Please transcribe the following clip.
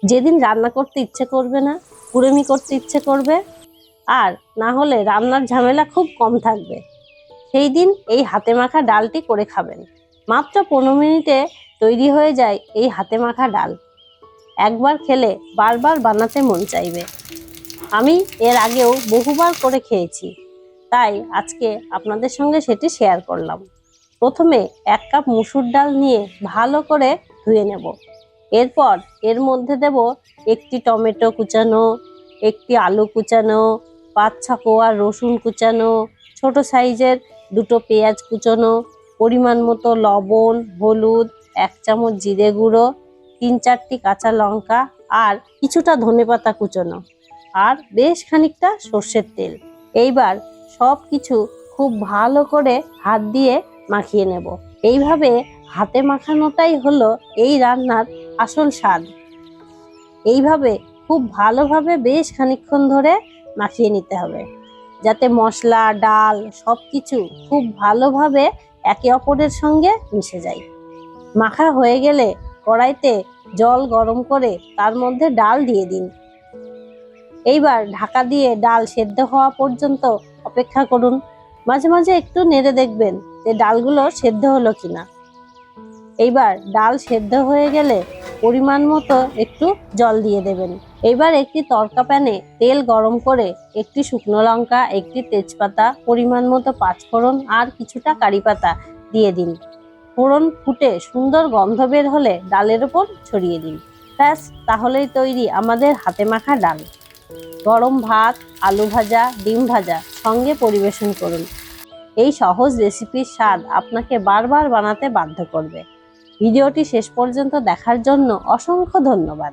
যেদিন রান্না করতে ইচ্ছে করবে না, কুড়েমি করতে ইচ্ছে করবে, আর না হলে রান্নার ঝামেলা খুব কম থাকবে, সেই দিন এই হাতে মাখা ডালটি করে খাবেন। মাত্র 15 মিনিটে তৈরি হয়ে যায় এই হাতে মাখা ডাল। একবার খেলে বারবার বানাতে মন চাইবে। আমি এর আগেও বহুবার করে খেয়েছি, তাই আজকে আপনাদের সঙ্গে সেটি শেয়ার করলাম। প্রথমে 1 কাপ মুসুর ডাল নিয়ে ভালো করে ধুয়ে নেব। এরপর এর মধ্যে দেব একটি টমেটো কুচানো, একটি আলু কুচানো, 5-6 কোয়া রসুন কুচানো, ছোট সাইজের 2টো পেঁয়াজ কুচানো, পরিমাণ মতো লবণ, হলুদ, 1 চামচ জিরে গুঁড়ো, 3-4টি কাঁচা লঙ্কা আর কিছুটা ধনেপাতা কুচানো, আর বেশ খানিকটা সর্ষের তেল। এইবার সব কিছু খুব ভালো করে হাত দিয়ে মাখিয়ে নেব। এইভাবে হাতে মাখানোটাই হলো এই রান্নার আসল স্বাদ। এইভাবে খুব ভালোভাবে বেশ খানিকক্ষণ ধরে মাখিয়ে নিতে হবে, যাতে মশলা, ডাল সব কিছু খুব ভালোভাবে একে অপরের সঙ্গে মিশে যায়। মাখা হয়ে গেলে কড়াইতে জল গরম করে তার মধ্যে ডাল দিয়ে দিন। এইবার ঢাকা দিয়ে ডাল সেদ্ধ হওয়া পর্যন্ত অপেক্ষা করুন। মাঝে মাঝে একটু নেড়ে দেখবেন যে ডালগুলো সেদ্ধ হলো কিনা। এইবার ডাল সেদ্ধ হয়ে গেলে পরিমাণ মতো একটু জল দিয়ে দেবেন। এইবার একটি তড়কা প্যানে তেল গরম করে একটি শুকনো লঙ্কা, একটি তেজপাতা, পরিমাণ মতো 5 ফোড়ন আর কিছুটা কারি পাতা দিয়ে দিন। ফোড়ন ফুটে সুন্দর গন্ধ বের হলে ডালের ওপর ছড়িয়ে দিন। ব্যাস, তাহলেই তৈরি আমাদের হাতে মাখা ডাল। গরম ভাত, আলু ভাজা, ডিম ভাজা সঙ্গে পরিবেশন করুন। এই সহজ রেসিপির স্বাদ আপনাকে বারবার বানাতে বাধ্য করবে। ভিডিওটি শেষ পর্যন্ত দেখার জন্য অসংখ্য ধন্যবাদ।